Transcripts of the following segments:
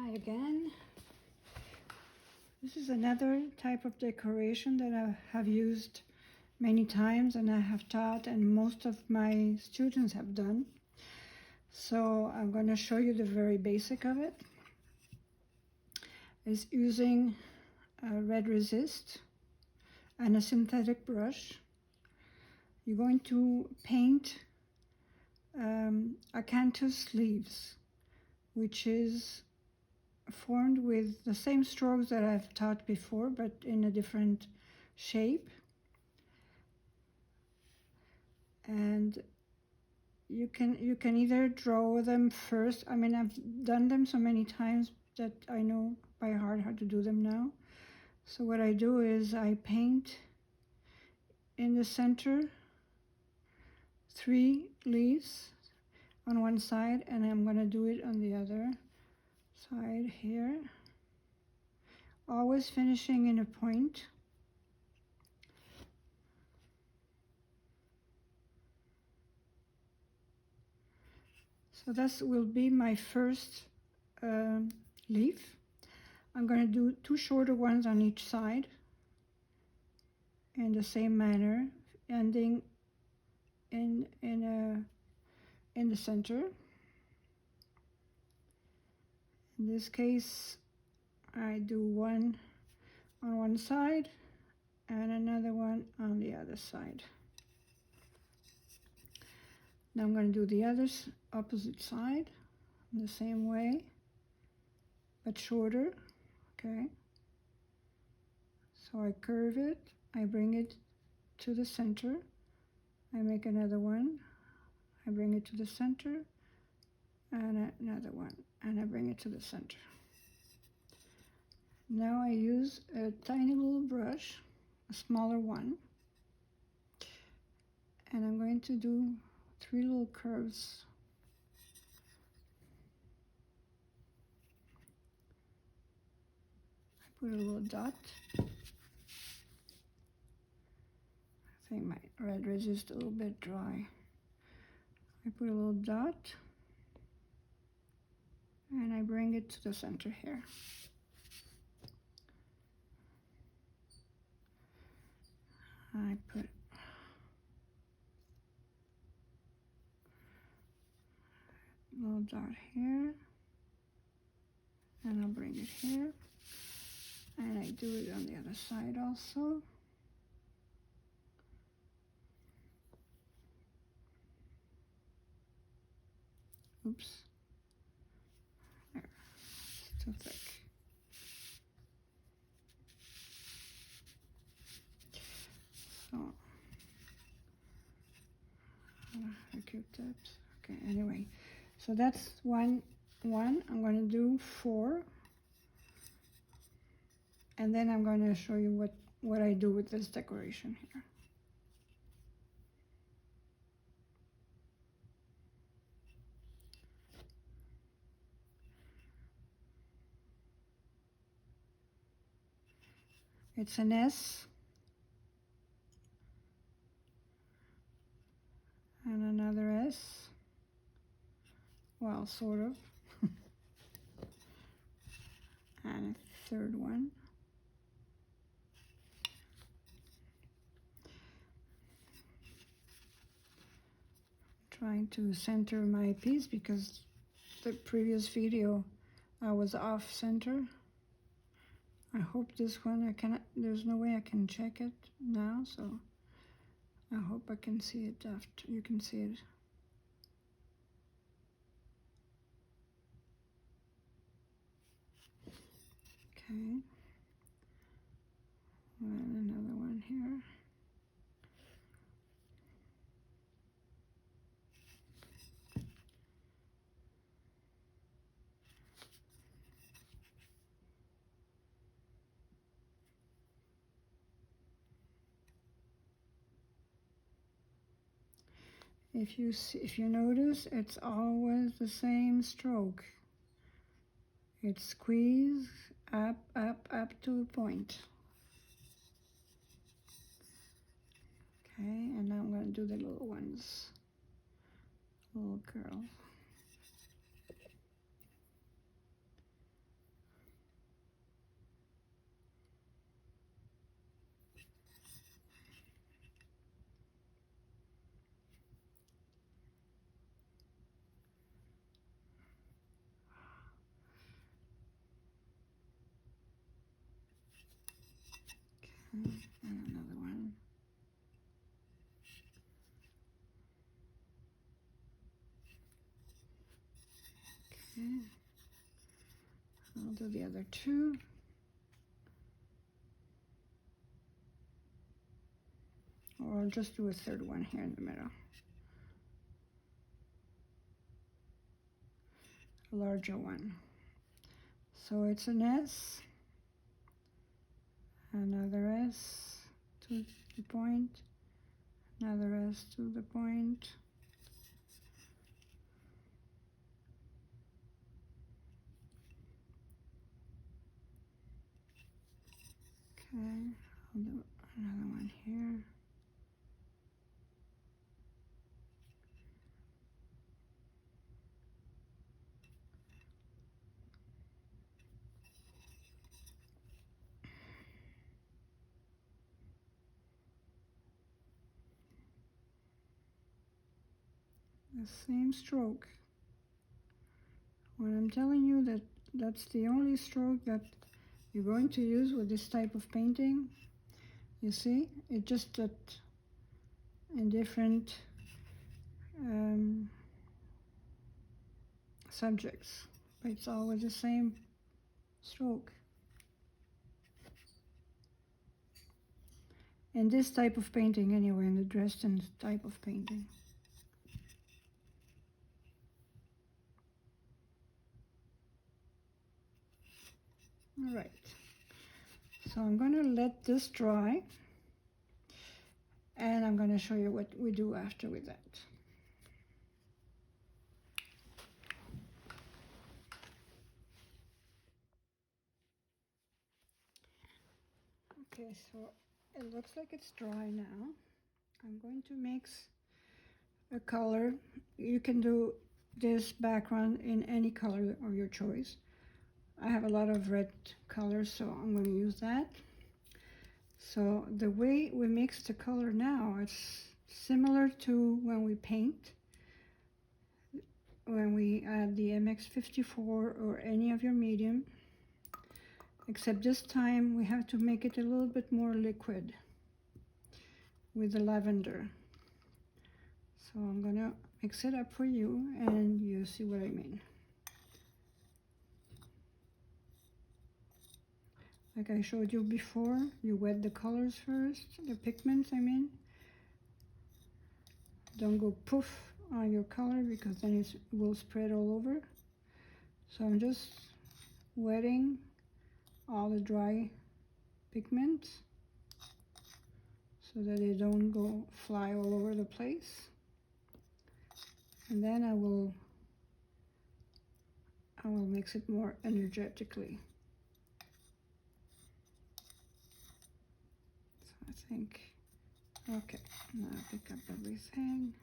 Hi again. This is another type of decoration that I have used many times and I have taught, and most of my students have done. So I'm going to show you the very basic of it. It's using a red resist and a synthetic brush. You're going to paint acanthus leaves, which is formed with the same strokes that I've taught before, but in a different shape. And you can either draw them first. I mean, I've done them so many times that I know by heart how to do them now. So what I do is I paint in the center 3 leaves on one side, and I'm going to do it on the other side here, always finishing in a point. So this will be my first leaf. I'm going to do 2 shorter ones on each side in the same manner, ending in the center. In this case, I do one on one side and another one on the other side. Now I'm going to do the other opposite side in the same way, but shorter. Okay. So I curve it, I bring it to the center, I make another one, I bring it to the center, and another one, and I bring it to the center. Now I use a tiny little brush, a smaller one, and I'm going to do 3 little curves. I put a little dot. I think my red resist a little bit dry. I put a little dot, and I bring it to the center here. I put a little dot here, and I'll bring it here, and I do it on the other side also. Oops, there, it's too thick. So, Q-tips. Okay, anyway, so that's one. I'm going to do 4, and then I'm going to show you what I do with this decoration here. It's an S and another S. Well, sort of. And a third one. Trying to center my piece because the previous video I was off center. I hope this one I cannot, there's no way I can check it now, so I hope I can see it after. You can see it. Okay, and another one here. If you notice, it's always the same stroke. It's squeeze up, up, up to a point. Okay, and now I'm going to do the little ones, little curl. And another one. Okay. I'll do the other two. Or I'll just do a third one here in the middle. A larger one. So it's an S, another S to the point, another S to the point. Okay, I'll do another one here. The same stroke. When I'm telling you that that's the only stroke that you're going to use with this type of painting, you see, it just that in different subjects, but it's always the same stroke. In this type of painting anyway, in the Dresden type of painting. All right, so I'm going to let this dry, and I'm going to show you what we do after with that. Okay, so it looks like it's dry now. I'm going to mix a color. You can do this background in any color of your choice. I have a lot of red colors, so I'm going to use that. So the way we mix the color now, it's similar to when we paint, when we add the MX54 or any of your medium, except this time we have to make it a little bit more liquid with the lavender. So I'm gonna mix it up for you and you see what I mean. Like I showed you before, you wet the colors first, the pigments I mean. Don't go poof on your color because then it will spread all over. So I'm just wetting all the dry pigments so that they don't go fly all over the place. And then I will mix it more energetically. So I think, okay, now pick up everything.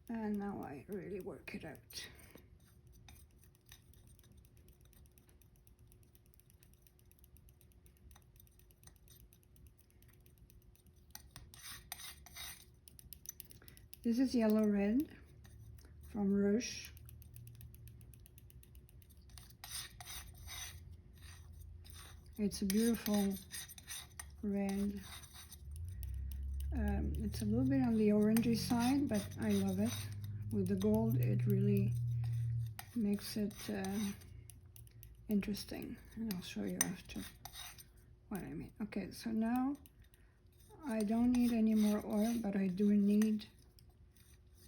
And now I really work it out. This is yellow red from Rush. It's a beautiful red. It's a little bit on the orangey side, but I love it. With the gold, it really makes it interesting. And I'll show you after what I mean. Okay, so now I don't need any more oil, but I do need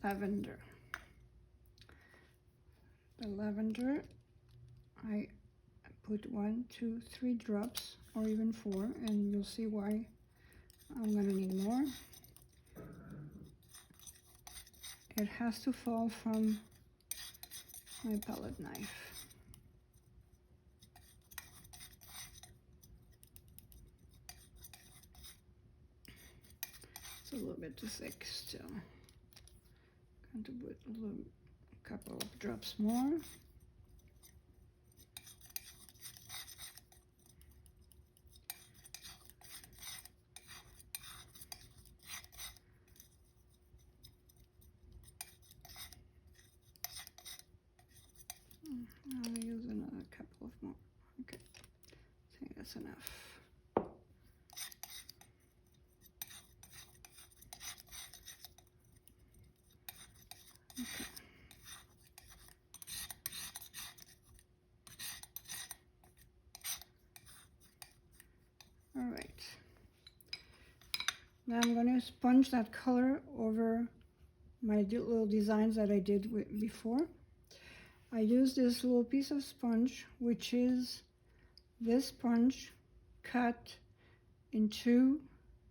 lavender. The lavender, I put 1, 2, 3 drops, or even 4, and you'll see why I'm gonna need more. It has to fall from my palette knife. It's a little bit too thick still. Going to put a couple of drops more. I'll use another couple of more. Okay, I think that's that's enough. Okay. All right. Now I'm going to sponge that color over my little designs that I did before. I use this little piece of sponge, which is this sponge cut in 2,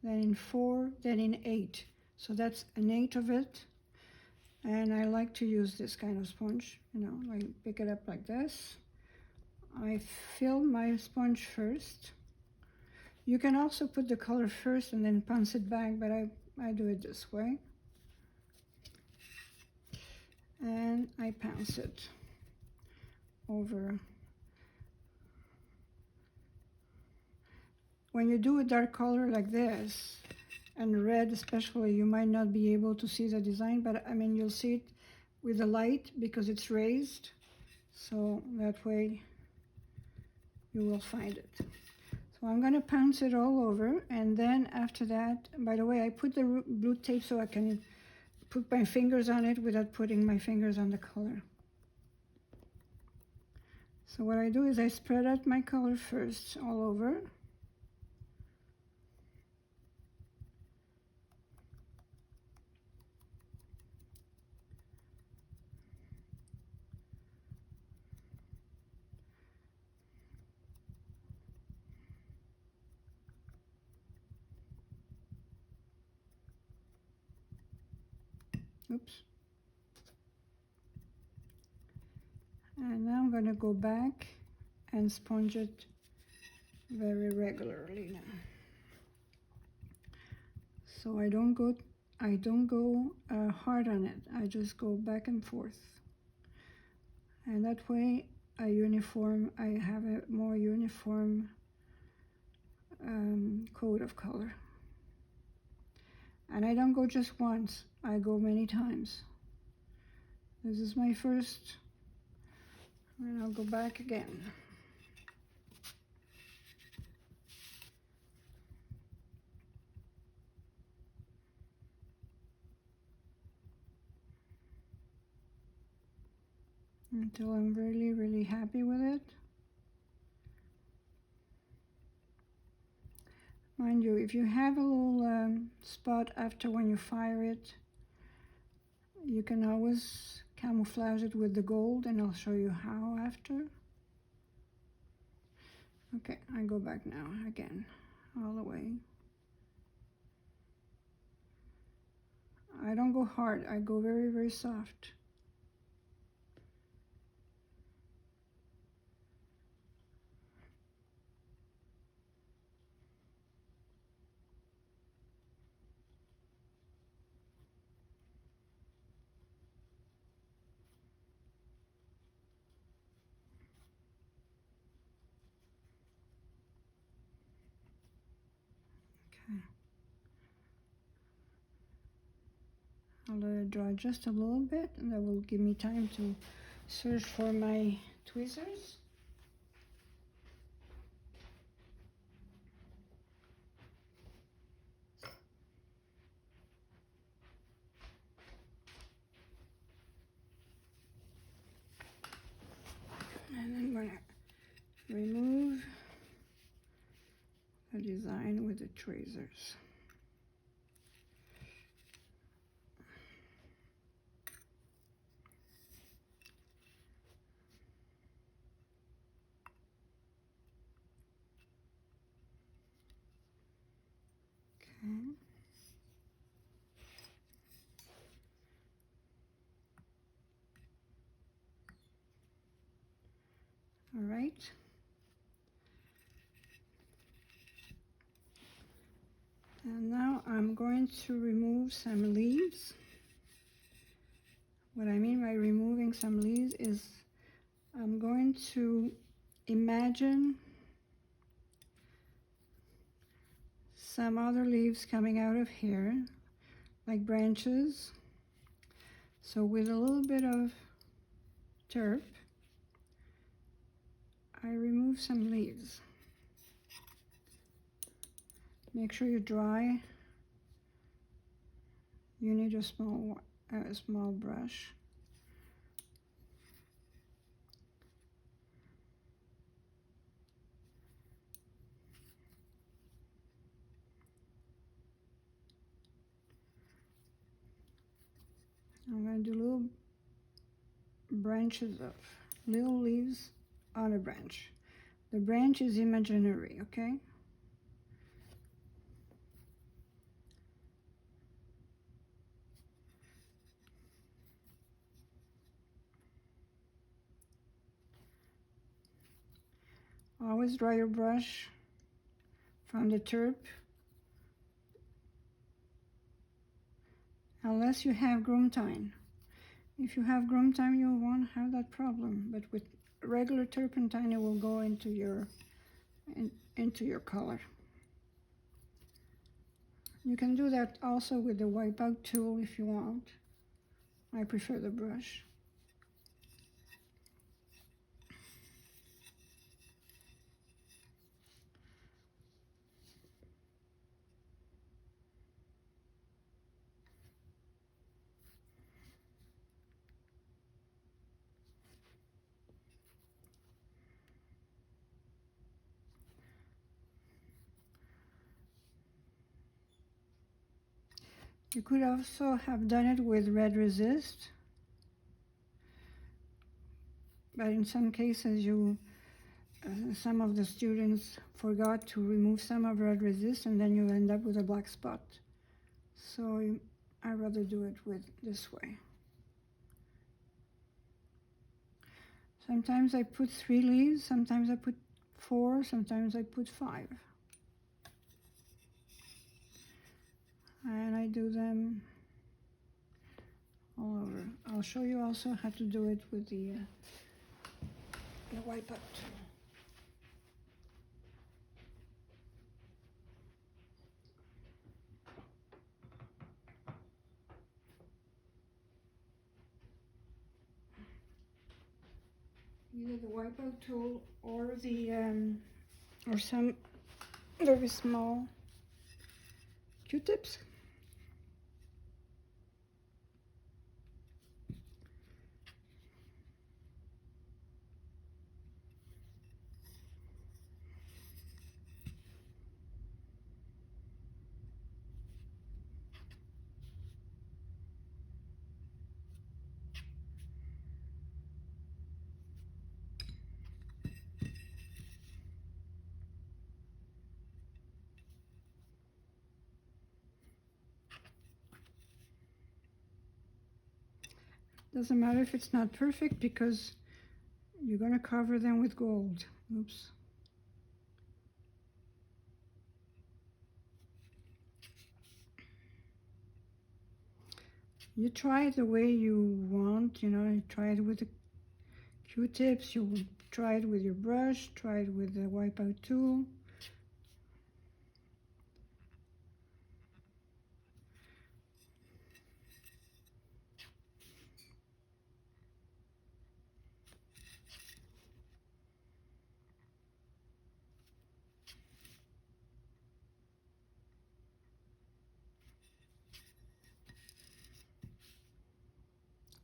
then in 4, then in 8. So that's an 8 of it. And I like to use this kind of sponge, you know, like pick it up like this. I fill my sponge first. You can also put the color first and then pounce it back, but I do it this way. And I pounce it over. When you do a dark color like this, and red especially, you might not be able to see the design, but I mean, you'll see it with the light because it's raised. So that way you will find it. So I'm going to pounce it all over, and then after that, by the way, I put the blue tape so I can put my fingers on it without putting my fingers on the color. So what I do is I spread out my color first all over. Oops. And now I'm going to go back and sponge it very regularly now. So I don't go hard on it. I just go back and forth. And that way I have a more uniform coat of color. And I don't go just once, I go many times. This is my first, and I'll go back again. Until I'm really, really happy with it. Mind you, if you have a little spot after when you fire it, you can always camouflage it with the gold, and I'll show you how after. Okay, I go back now again, all the way. I don't go hard, I go very, very soft. I'll let it dry just a little bit, and that will give me time to search for my tweezers. And I'm going to remove the design with the tweezers. Okay. All right. And now I'm going to remove some leaves. What I mean by removing some leaves is I'm going to imagine some other leaves coming out of here, like branches. So with a little bit of turp, I remove some leaves. Make sure you dry. You need a small brush. I'm going to do little branches of little leaves on a branch. The branch is imaginary, okay? Always dry your brush from the turp, unless you have turpentine. If you have turpentine, you won't have that problem, but with regular turpentine, it will go into your color. You can do that also with the wipeout tool if you want. I prefer the brush. You could also have done it with red resist, but in some cases some of the students forgot to remove some of red resist, and then you end up with a black spot. So I'd rather do it with this way. Sometimes I put 3 leaves, sometimes I put 4, sometimes I put 5. And I do them all over. I'll show you also how to do it with the wipeout. Either the wipeout tool or or some very small Q-tips. Doesn't matter if it's not perfect because you're going to cover them with gold. Oops. You try it the way you want, you try it with the Q-tips, you try it with your brush, try it with the wipeout tool.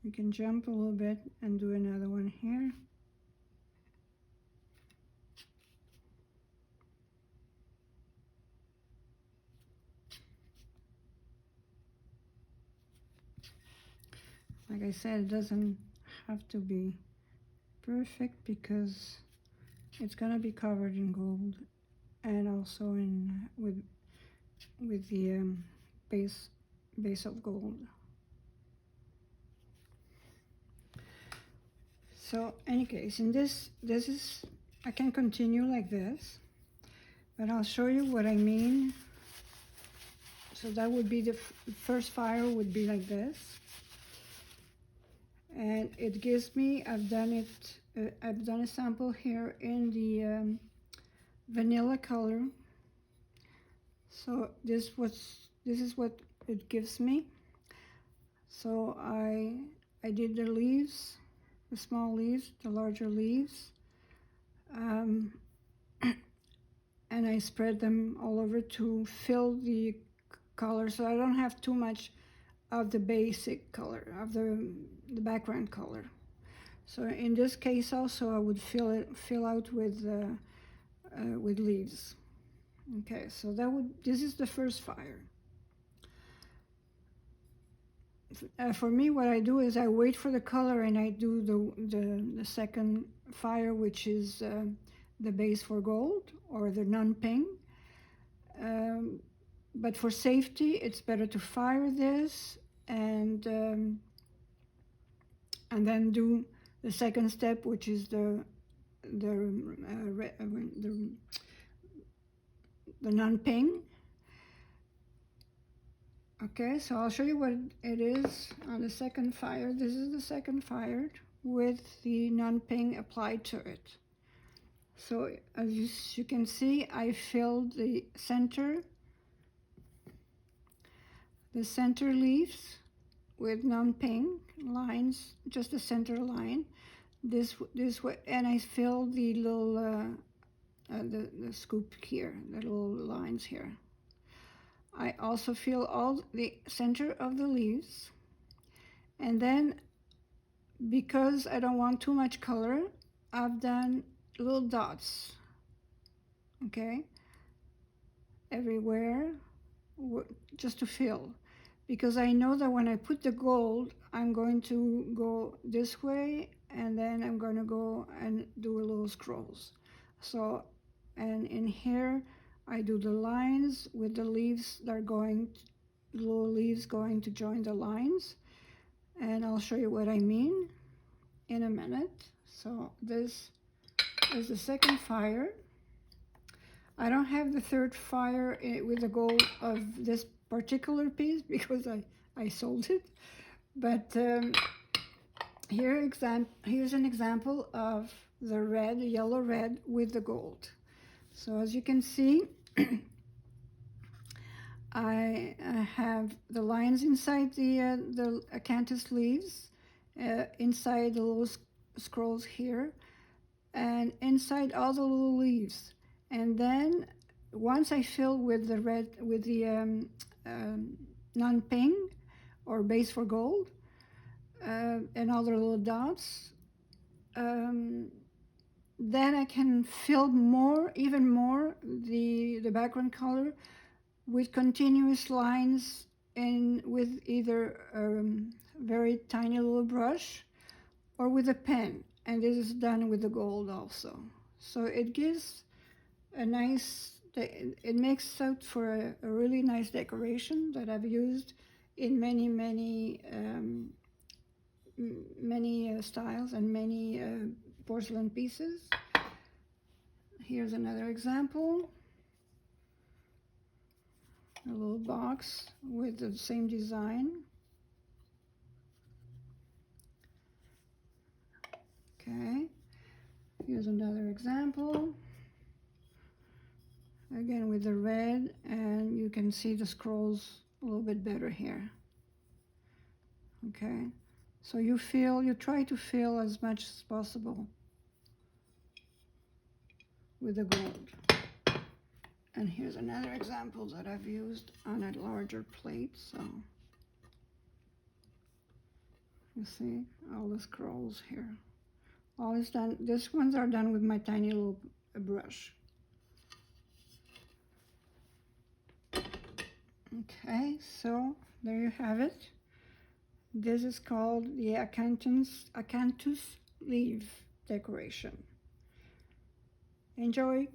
You can jump a little bit and do another one here. Like I said, it doesn't have to be perfect because it's gonna be covered in gold and also with the base of gold. So any case, in this is, I can continue like this, but I'll show you what I mean. So that would be the first fire would be like this. And it gives me, I've done a sample here in the vanilla color. So this is what it gives me. So I did the leaves, the small leaves, the larger leaves, and and I spread them all over to fill the color, so I don't have too much of the basic color, of the background color. So in this case also I would fill out with leaves. Okay, so this is the first fire. For me, what I do is I wait for the color and I do the second fire, which is the base for gold or the non-ping. But for safety, it's better to fire this and then do the second step, which is the non-ping. Okay, so I'll show you what it is on the second fire. This is the second fire with the non-ping applied to it. So as you can see, I filled the center leaves with non-ping lines, just the center line. This way, and I filled the little the scoop here, the little lines here. I also fill all the center of the leaves, and then because I don't want too much color, I've done little dots, okay, everywhere, just to fill, because I know that when I put the gold, I'm going to go this way, and then I'm going to go and do little scrolls. So, and in here, I do the lines with the leaves that are little leaves going to join the lines. And I'll show you what I mean in a minute. So this is the second fire. I don't have the third fire with the gold of this particular piece because I sold it. But here's an example of the yellow red with the gold. So as you can see, I have the lines inside the acanthus leaves, inside the little scrolls here, and inside all the little leaves. And then once I fill with the red, with the non-ping or base for gold, and all the little dots, then I can fill even more, the background color with continuous lines and with either very tiny little brush or with a pen. And this is done with the gold also. So it gives a nice, it makes out for a really nice decoration that I've used in many styles and many porcelain pieces. Here's another example. A little box with the same design. Okay, here's another example. Again with the red, and you can see the scrolls a little bit better here. Okay, so you try to fill as much as possible with the gold. And here's another example that I've used on a larger plate. So you see all the scrolls here. All is done. These ones are done with my tiny little brush. Okay, so there you have it. This is called the acanthus leaf decoration. Enjoy!